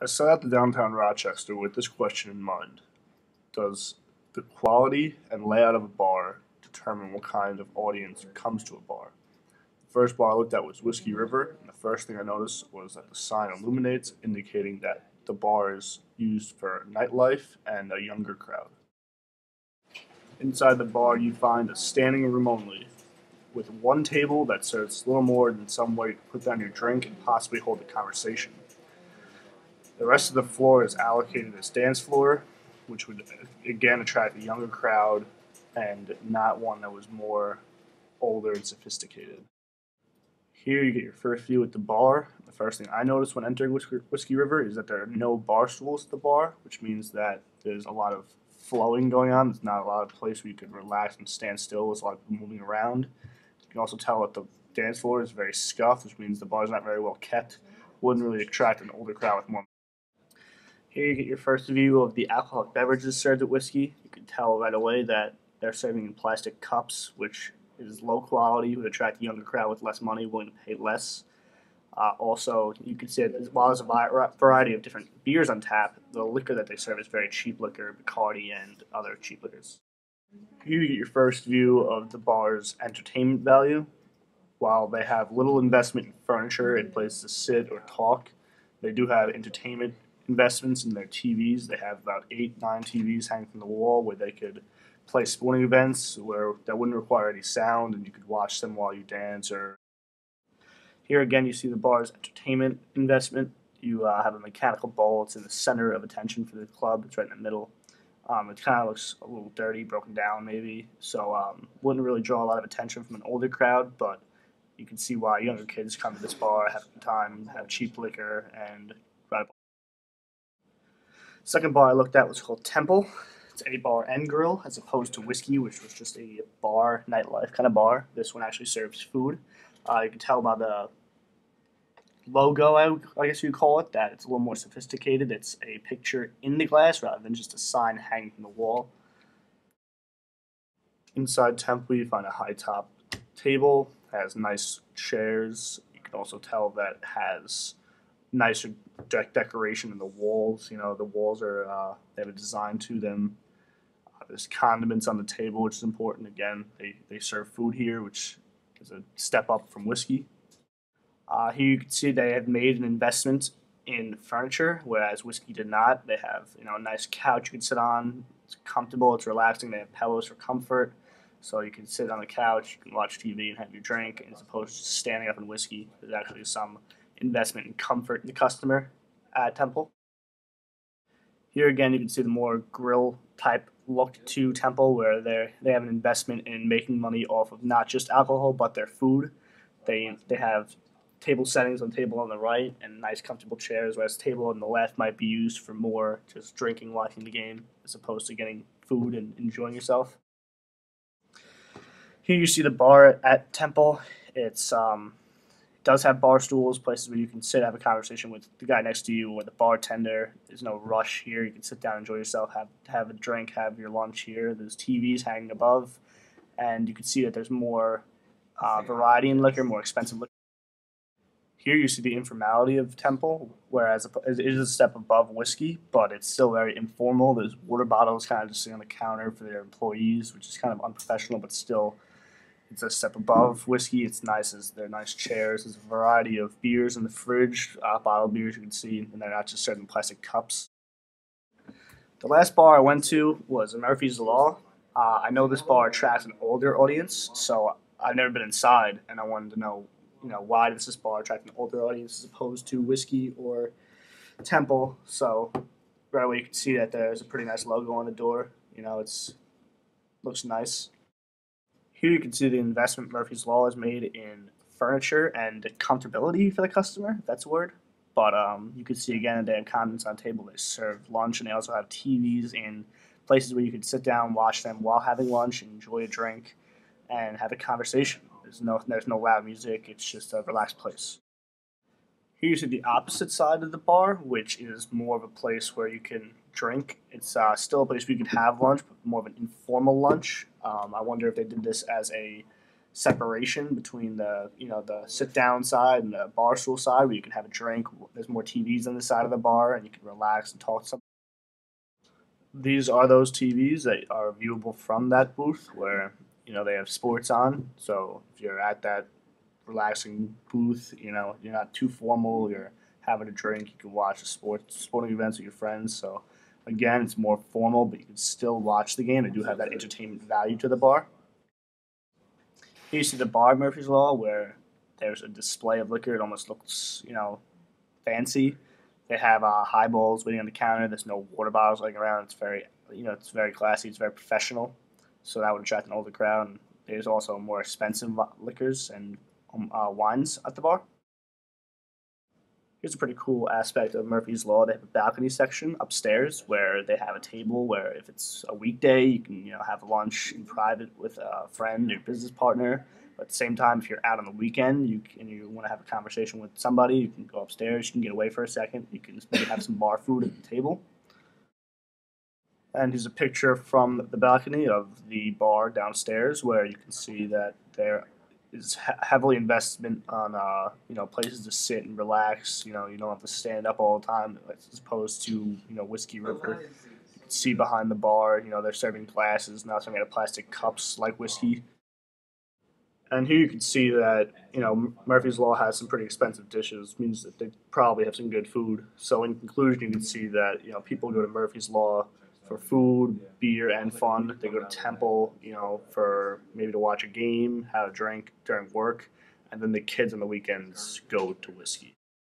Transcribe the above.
I set out to downtown Rochester with this question in mind. Does the quality and layout of a bar determine what kind of audience comes to a bar? The first bar I looked at was Whiskey River, and the first thing I noticed was that the sign illuminates, indicating that the bar is used for nightlife and a younger crowd. Inside the bar, you find a standing room only, with one table that serves little more than some way to put down your drink and possibly hold a conversation. The rest of the floor is allocated as dance floor, which would again attract a younger crowd and not one that was more older and sophisticated. Here you get your first view at the bar. The first thing I noticed when entering Whiskey River is that there are no bar stools at the bar, which means that there's a lot of flowing going on. There's not a lot of place where you could relax and stand still. There's a lot of people moving around. You can also tell that the dance floor is very scuffed, which means the bar's not very well kept. Wouldn't really attract an older crowd with more. Here you get your first view of the alcoholic beverages served at Whiskey. You can tell right away that they're serving in plastic cups, which is low quality, would attract a younger crowd with less money, willing to pay less. Also, you can see that while there's a variety of different beers on tap, the liquor that they serve is very cheap liquor, Bacardi and other cheap liquors. Here you get your first view of the bar's entertainment value. While they have little investment in furniture and places to sit or talk, they do have entertainment investments in their TVs. They have about 8, 9 TVs hanging from the wall where they could play sporting events where that wouldn't require any sound and you could watch them while you dance. Or here again, you see the bar's entertainment investment. You have a mechanical ball. It's in the center of attention for the club. It's right in the middle. It kind of looks a little dirty, broken down maybe, so wouldn't really draw a lot of attention from an older crowd, but you can see why younger kids come to this bar, have a good time, have cheap liquor, and ride a bar. Second bar I looked at was called Temple. It's a bar and grill, as opposed to Whiskey, which was just a bar, nightlife kind of bar. This one actually serves food. You can tell by the logo, I guess you'd call it, that it's a little more sophisticated. It's a picture in the glass rather than just a sign hanging from the wall. Inside Temple, you find a high top table, has nice chairs. You can also tell that it has nicer decoration in the walls. You know, the walls are they have a design to them. There's condiments on the table, which is important. Again, they serve food here, which is a step up from Whiskey. Here you can see they have made an investment in furniture, whereas Whiskey did not. They have a nice couch you can sit on. It's comfortable. It's relaxing. They have pillows for comfort, so you can sit on the couch, you can watch TV and have your drink, as opposed to standing up in Whiskey. There's actually some investment in comfort in the customer at Temple. Here again, you can see the more grill type look to Temple, where they have an investment in making money off of not just alcohol but their food. They have table settings on the table on the right and nice comfortable chairs, whereas the table on the left might be used for more just drinking, watching the game, as opposed to getting food and enjoying yourself. Here you see the bar at Temple. It does have bar stools, places where you can sit, have a conversation with the guy next to you or the bartender. There's no rush here. You can sit down, enjoy yourself, have a drink, have your lunch here. There's TVs hanging above, and you can see that there's more variety in liquor, more expensive liquor. Here you see the informality of Temple, whereas it is a step above Whiskey, but it's still very informal. There's water bottles kind of just sitting on the counter for their employees, which is kind of unprofessional, but still it's a step above Whiskey. It's nice. They're nice chairs. There's a variety of beers in the fridge, bottled beers you can see, and they're not just served in plastic cups. The last bar I went to was Murphy's Law. I know this bar attracts an older audience, so I've never been inside, and I wanted to know why does this bar attract an older audience as opposed to Whiskey or Temple? So right away you can see that there's a pretty nice logo on the door. It's looks nice. Here you can see the investment Murphy's Law has made in furniture and comfortability for the customer, if that's a word. But you can see again that they have condiments on the table. They serve lunch, and they also have TVs in places where you can sit down, watch them while having lunch, and enjoy a drink, and have a conversation. There's no loud music. It's just a relaxed place. Here you see the opposite side of the bar, which is more of a place where you can drink. It's still a place where you can have lunch, but more of an informal lunch. I wonder if they did this as a separation between the sit down side and the bar stool side where you can have a drink. There's more TVs on the side of the bar and you can relax and talk to somebody. These are those TVs that are viewable from that booth where they have sports on. So if you're at that relaxing booth, you're not too formal. You're having a drink. You can watch sporting events with your friends. So again, it's more formal, but you can still watch the game. They do have that entertainment value to the bar. Here you see the bar at Murphy's Law where there's a display of liquor. It almost looks fancy. They have highballs waiting on the counter. There's no water bottles laying around. It's very classy. It's very professional. So that would attract an older crowd. And there's also more expensive liquors and wines at the bar. Here's a pretty cool aspect of Murphy's Law. They have a balcony section upstairs where they have a table where if it's a weekday, you can have lunch in private with a friend or business partner. But at the same time, if you're out on the weekend and you want to have a conversation with somebody, you can go upstairs. You can get away for a second. You can maybe have some bar food at the table. And here's a picture from the balcony of the bar downstairs where you can see that there is heavily investment on places to sit and relax. You don't have to stand up all the time as opposed to Whiskey River. You can see behind the bar. They're serving glasses, not serving out of plastic cups like whiskey. And here you can see that Murphy's Law has some pretty expensive dishes. Means that they probably have some good food. So in conclusion, you can see that people go to Murphy's Law for food, beer, and fun. They go to Temple, for maybe to watch a game, have a drink during work, and then the kids on the weekends go to whiskey.